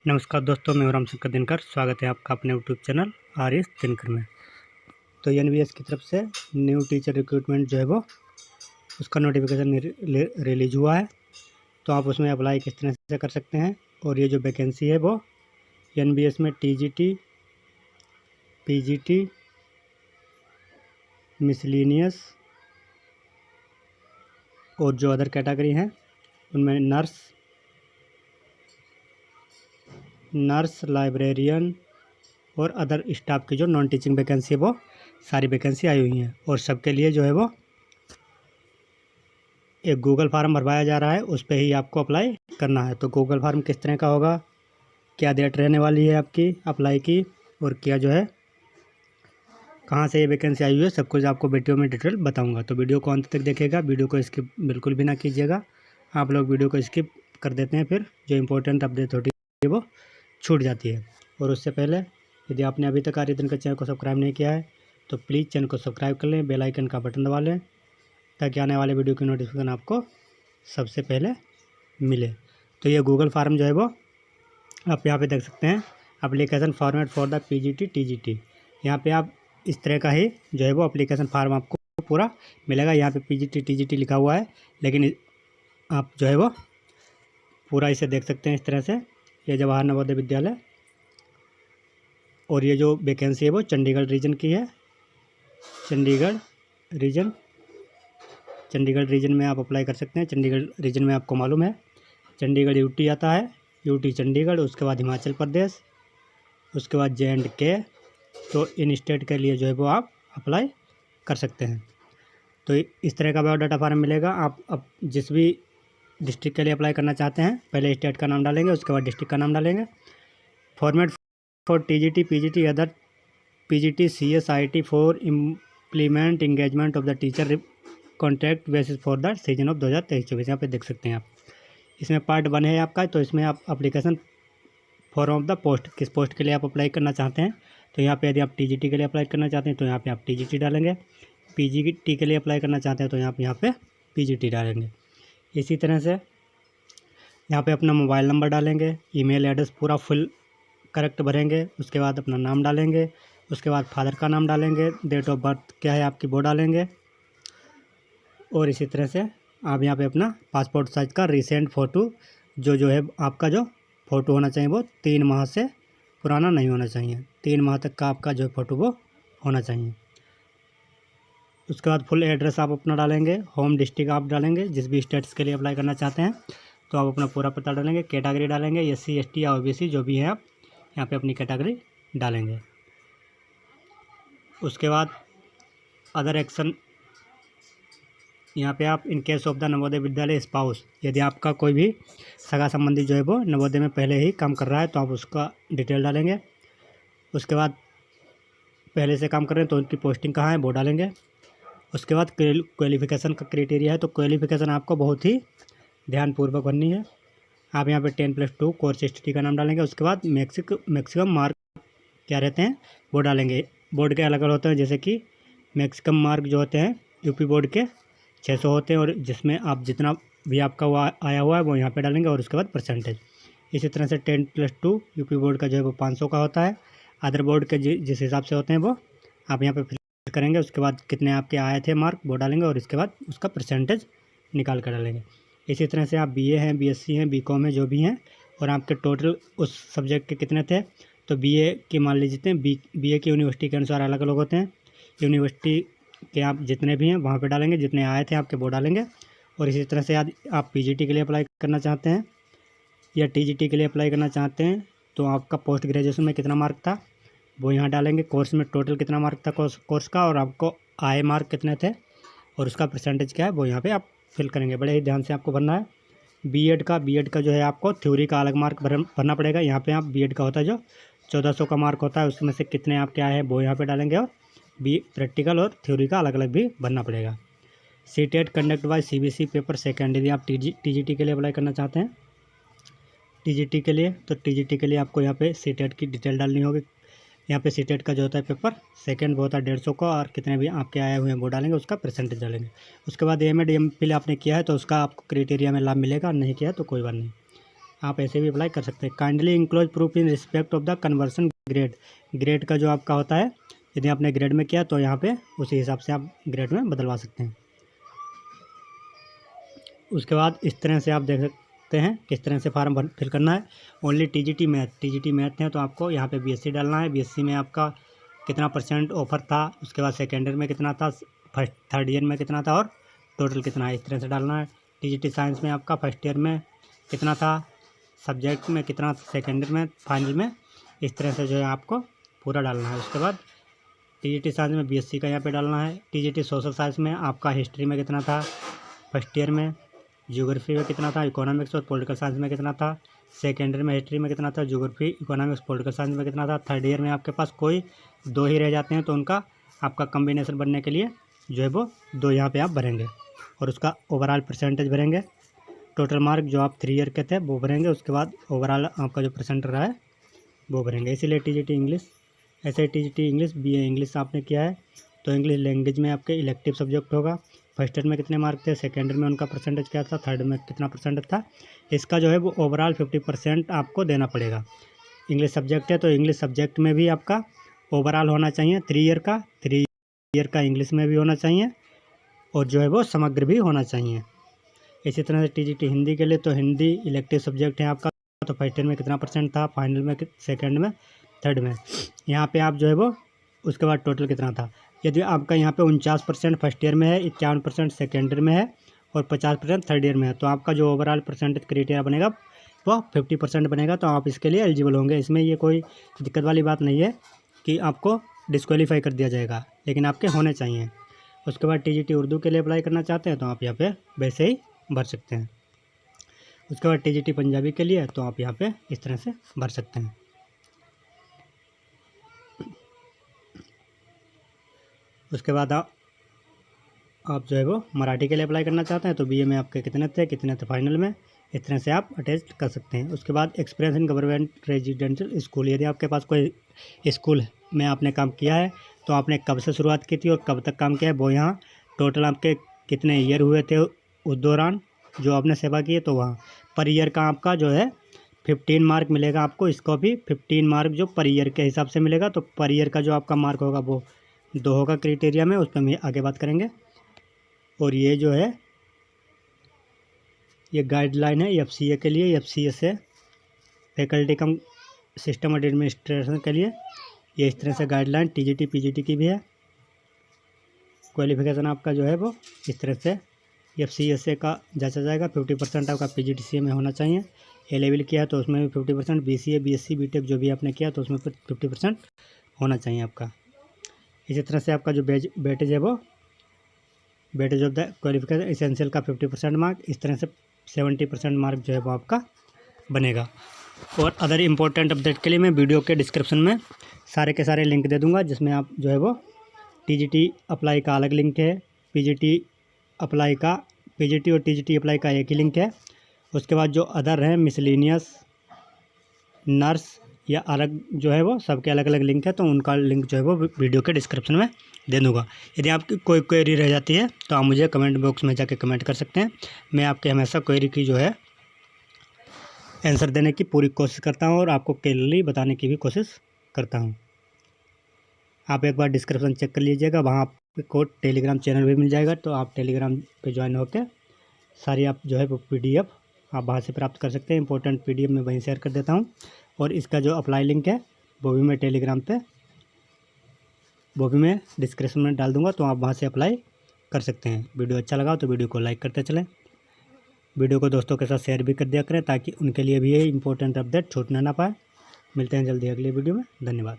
नमस्कार दोस्तों, मैं हूं रामशंकर दिनकर। स्वागत है आपका अपने YouTube channel R S Dinkar में। तो एनवीएस की तरफ से न्यू टीचर रिक्रूटमेंट जो है वो उसका नोटिफिकेशन रिलीज हुआ है। तो आप उसमें अप्लाई किस तरह से कर सकते हैं। और ये जो वैकेंसी है वो एनवीएस में टीजीटी, पीजीटी, मिसलिनियस और जो अदर कैटेगरी हैं उनमें नर्स, लाइब्रेरियन और अदर स्टाफ की जो नॉन टीचिंग वैकेंसी है वो सारी वैकेंसी आई हुई हैं। और सबके लिए जो है वो एक गूगल फार्म भरवाया जा रहा है, उस पर ही आपको अप्लाई करना है। तो गूगल फार्म किस तरह का होगा, क्या डेट रहने वाली है आपकी अप्लाई की, और क्या जो है कहाँ से ये वैकेंसी आई हुई है, सब कुछ आपको वीडियो में डिटेल बताऊंगा। तो वीडियो को अंत तक देखिएगा, वीडियो को स्किप बिल्कुल भी ना कीजिएगा। आप लोग वीडियो को स्किप कर देते हैं, फिर जो इंपॉर्टेंट अपडेट होती है वो छूट जाती है। और उससे पहले यदि आपने अभी तक आर्यधन के चैनल को सब्सक्राइब नहीं किया है तो प्लीज़ चैनल को सब्सक्राइब कर लें, बेल आइकन का बटन दबा लें ताकि आने वाले वीडियो की नोटिफिकेशन आपको सबसे पहले मिले। तो ये गूगल फार्म जो है वो आप यहाँ पे देख सकते हैं, application format for the PGT TGT. यहाँ पे आप इस तरह का ही जो है वो एप्लीकेशन फार्म आपको पूरा मिलेगा। यहाँ पे पीजीटी टीजीटी लिखा हुआ है, लेकिन आप जो है वो पूरा इसे देख सकते हैं इस तरह से। ये जवाहर नवोदय विद्यालय, और ये जो वैकेंसी है वो चंडीगढ़ रीजन की है। चंडीगढ़ रीजन में आप अप्लाई कर सकते हैं। चंडीगढ़ रीजन में आपको मालूम है चंडीगढ़ यूटी आता है, यूटी चंडीगढ़, उसके बाद हिमाचल प्रदेश, उसके बाद JNK। तो इन स्टेट के लिए जो है वो आप अप्लाई कर सकते हैं। तो इस तरह का बायोडाटा फार्म मिलेगा। आप अब जिस भी डिस्ट्रिक्ट के लिए अप्लाई करना चाहते हैं, पहले स्टेट का नाम डालेंगे, उसके बाद डिस्ट्रिक्ट का नाम डालेंगे। Format for TGT PGT other PGT CSIT for implement engagement of the teacher contract basis for the season of 2023-24। यहाँ पे देख सकते हैं आप, इसमें पार्ट 1 है आपका। तो इसमें आप application form of the post, किस पोस्ट के लिए आप अप्लाई करना चाहते हैं। तो यहाँ पे यदि आप टीजीटी के लिए अप्लाई करना चाहते हैं तो यहाँ पे आप टीजीटी डालेंगे। पीजीटी के लिए अप्लाई करना चाहते हैं तो यहाँ पे पीजीटी डालेंगे। इसी तरह से यहाँ पे अपना मोबाइल नंबर डालेंगे, ईमेल एड्रेस पूरा फुल करेक्ट भरेंगे, उसके बाद अपना नाम डालेंगे, उसके बाद फादर का नाम डालेंगे, डेट ऑफ बर्थ क्या है आपकी वो डालेंगे। और इसी तरह से आप यहाँ पे अपना पासपोर्ट साइज़ का रिसेंट फ़ोटो जो है आपका जो फ़ोटो होना चाहिए वो 3 माह से पुराना नहीं होना चाहिए। 3 माह तक का आपका जो फ़ोटो वो होना चाहिए। उसके बाद फुल एड्रेस आप अपना डालेंगे, होम डिस्ट्रिक्ट आप डालेंगे, जिस भी स्टेट्स के लिए अप्लाई करना चाहते हैं तो आप अपना पूरा पता डालेंगे। कैटेगरी डालेंगे, SC ST या OBC जो भी है आप यहाँ पे अपनी कैटेगरी डालेंगे। उसके बाद अदर एक्शन, यहाँ पे आप in case of the Navodaya Vidyalaya spouse, यदि आपका कोई भी सगा संबंधी जो है वो नवोदय में पहले ही काम कर रहा है तो आप उसका डिटेल डालेंगे। उसके बाद पहले से काम कर रहे हैं तो उनकी पोस्टिंग कहाँ है वो डालेंगे। उसके बाद क्वालिफिकेशन का क्राइटेरिया है, तो क्वालिफिकेशन आपको बहुत ही ध्यानपूर्वक भरनी है। आप यहाँ पे 10+2 कोर्स हिस्ट्री का नाम डालेंगे। उसके बाद मैक्सिमम मार्क क्या रहते हैं वो डालेंगे। बोर्ड के अलग अलग होते हैं, जैसे कि मैक्सिमम मार्क जो होते हैं यूपी बोर्ड के 600 होते हैं, और जिसमें आप जितना भी आपका वो आया हुआ है वो यहाँ पे डालेंगे। और उसके बाद परसेंटेज। इसी तरह से 10+2 यूपी बोर्ड का जो है वो 500 का होता है। अदर बोर्ड के जिस हिसाब से होते हैं वो आप यहाँ पे फिल करेंगे। उसके बाद कितने आपके आए थे मार्क वो डालेंगे, और इसके बाद उसका परसेंटेज निकाल कर डालेंगे। इसी तरह से आप BA हैं, BSc हैं, BCom हैं, जो भी हैं, और आपके टोटल उस सब्जेक्ट के कितने थे। तो BA के मान लीजिए BA की यूनिवर्सिटी के अनुसार अलग अलग होते हैं। यूनिवर्सिटी के आप जितने भी हैं वहाँ पे डालेंगे, जितने आए थे आपके वो डालेंगे। और इसी तरह से आप PGT के लिए अप्लाई करना चाहते हैं या TGT के लिए अप्लाई करना चाहते हैं तो आपका पोस्ट ग्रेजुएशन में कितना मार्क था वो यहाँ डालेंगे। कोर्स में टोटल कितना मार्क था कोर्स का, और आपको आए मार्क कितने थे और उसका परसेंटेज क्या है वो यहाँ पे आप फिल करेंगे। बड़े ही ध्यान से आपको भरना है। बीएड का जो है आपको थ्योरी का अलग मार्क भरना पड़ेगा। यहाँ पे आप BEd का होता है जो 1400 का मार्क होता है, उसमें से कितने आपके आए हैं वो यहाँ पे डालेंगे। और प्रैक्टिकल और थ्योरी का अलग अलग भी भरना पड़ेगा। CTET conduct bye CBC paper second, यदि आप TGT के लिए अप्लाई करना चाहते हैं TGT के लिए, तो TGT के लिए आपको यहाँ पे CTET की डिटेल डालनी होगी। यहाँ पे CTET का जो होता है पेपर सेकंड वो होता है 150 का, और कितने भी आपके आए हुए हैं वो डालेंगे, उसका परसेंटेज डालेंगे। उसके बाद MA MPhil आपने किया है तो उसका आपको क्राइटेरिया में लाभ मिलेगा, नहीं किया है तो कोई बात नहीं। आप ऐसे भी अप्लाई कर सकते हैं। Kindly enclose proof in respect of the conversion grade. Grade का जो आपका होता है, यदि आपने ग्रेड में किया तो यहाँ पे उसी हिसाब से आप ग्रेड में बदलवा सकते हैं। उसके बाद इस तरह से आप देख सकते हैं किस तरह से फॉर्म फिल करना है। ओनली टीजीटी मैथ है तो आपको यहाँ पे बीएससी डालना है। बीएससी में आपका कितना % ऑफर था, उसके बाद सेकेंड ईयर में कितना था, थर्ड ईयर में कितना था और टोटल कितना है, इस तरह से डालना है। टीजीटी साइंस में आपका फर्स्ट ईयर में कितना था, सब्जेक्ट में कितना, सेकेंड ईयर में, फाइनल में, इस तरह से जो है आपको पूरा डालना है। उसके बाद टीजीटी साइंस में बीएससी का यहाँ पे डालना है। टीजीटी सोशल साइंस में आपका हिस्ट्री में कितना था फर्स्ट ईयर में, ज्योग्राफी में कितना था, इकोनॉमिक्स और पॉलिटिकल साइंस में कितना था, सेकेंड ईयर में हिस्ट्री में कितना था, ज्योग्राफी, इकोनॉमिक्स, पॉलिटिकल साइंस में कितना था, थर्ड ईयर में आपके पास कोई 2 ही रह जाते हैं तो उनका आपका कम्बिनेशन बनने के लिए जो है वो 2 यहाँ पे आप भरेंगे और उसका ओवरऑल % भरेंगे। टोटल मार्क जो आप 3 ईयर के थे वो भरेंगे। उसके बाद ओवरऑल आपका जो % रहा है वो भरेंगे। इसीलिए टीजीटी इंग्लिश, ऐसे टीजीटी इंग्लिश, बीए इंग्लिश आपने किया है तो इंग्लिश लैंग्वेज में आपके इलेक्टिव सब्जेक्ट होगा। फर्स्ट ईयर में कितने मार्क थे, सेकेंड ईयर में उनका % क्या था, थर्ड में कितना % था, इसका जो है वो ओवरऑल 50% आपको देना पड़ेगा। इंग्लिश सब्जेक्ट है तो इंग्लिश सब्जेक्ट में भी आपका ओवरऑल होना चाहिए 3 ईयर का इंग्लिश में भी होना चाहिए और जो है वो समग्र भी होना चाहिए। इसी तरह से टीजीटी हिंदी के लिए तो हिंदी इलेक्टिव सब्जेक्ट है आपका, तो फर्स्ट ईयर में कितना % था, फाइनल में, सेकेंड में, थर्ड में, यहाँ पे आप जो है वो उसके बाद टोटल कितना था। यदि आपका यहाँ पे 49% फर्स्ट ईयर में है, 51% सेकेंड ईयर में है और 50% थर्ड ईयर में है तो आपका जो ओवरऑल % क्राइटेरिया बनेगा वो 50% बनेगा तो आप इसके लिए एलिजिबल होंगे। इसमें ये कोई दिक्कत वाली बात नहीं है कि आपको डिस्क्वालीफाई कर दिया जाएगा, लेकिन आपके होने चाहिए। उसके बाद टीजीटी उर्दू के लिए अप्लाई करना चाहते हैं तो आप यहाँ पे वैसे ही भर सकते हैं। उसके बाद टीजीटी पंजाबी के लिए तो आप यहाँ पे इस तरह से भर सकते हैं। उसके बाद आप जो है वो मराठी के लिए अप्लाई करना चाहते हैं तो बीए में आपके कितने थे फाइनल में, इस तरह से आप अटैच कर सकते हैं। उसके बाद experience in government residential school, यदि आपके पास कोई स्कूल में आपने काम किया है तो आपने कब से शुरुआत की थी और कब तक काम किया है वो यहाँ टोटल आपके कितने ईयर हुए थे उस दौरान जो आपने सेवा की है, तो वहाँ पर ईयर का आपका जो है 15 मार्क मिलेगा आपको। इसको भी 15 मार्क जो पर ईयर के हिसाब से मिलेगा, तो पर ईयर का जो आपका मार्क होगा वो 2 होगा क्राइटेरिया में, उस पर हम आगे बात करेंगे। और ये जो है ये गाइडलाइन है एफसीए के लिए, एफसीएस है फैकल्टी कम सिस्टम एडमिनिस्ट्रेशन के लिए। ये इस तरह से गाइडलाइन टीजीटी पीजीटी की भी है। क्वालिफिकेशन आपका जो है वो इस तरह से एफसीएसए का जांचा जाएगा। 50% आपका पीजीटीसीए में होना चाहिए। ए लेवल किया है तो उसमें भी 50%, बीसीए बीएससी बीटेक जो भी आपने किया तो उसमें 50% होना चाहिए आपका। इसी तरह से आपका जो वेटेज है वो weightage of the qualification essential का 50% मार्क, इस तरह से 70% मार्क जो है वो आपका बनेगा। और अदर इम्पोर्टेंट अपडेट के लिए मैं वीडियो के डिस्क्रिप्शन में सारे के सारे लिंक दे दूंगा, जिसमें आप जो है वो टीजीटी अप्लाई का अलग लिंक है, पीजीटी अप्लाई का, पीजीटी और टीजीटी अप्लाई का एक ही लिंक है। उसके बाद जो अदर है मिसलेनियस, नर्स या अलग जो है वो सबके अलग अलग लिंक है, तो उनका लिंक जो है वो वीडियो के डिस्क्रिप्शन में दे दूँगा। यदि आपकी कोई क्वेरी रह जाती है तो आप मुझे कमेंट बॉक्स में जाके कमेंट कर सकते हैं। मैं आपके हमेशा क्वेरी की जो है आंसर देने की पूरी कोशिश करता हूँ और आपको क्लियरली बताने की भी कोशिश करता हूँ। आप एक बार डिस्क्रिप्शन चेक कर लीजिएगा, वहाँ आपको टेलीग्राम चैनल भी मिल जाएगा, तो आप टेलीग्राम पे ज्वाइन होकर सारी आप जो है वो PDF आप वहाँ से प्राप्त कर सकते हैं। इंपॉर्टेंट PDF मैं वहीं शेयर कर देता हूँ। और इसका जो अप्लाई लिंक है वो भी मैं टेलीग्राम पे वो भी मैं डिस्क्रिप्शन में डाल दूँगा, तो आप वहाँ से अप्लाई कर सकते हैं। वीडियो अच्छा लगा तो वीडियो को लाइक करते चलें, वीडियो को दोस्तों के साथ शेयर भी कर दिया करें ताकि उनके लिए भी ये इंपॉर्टेंट अपडेट छूटना ना पाए। मिलते हैं जल्दी अगली वीडियो में। धन्यवाद।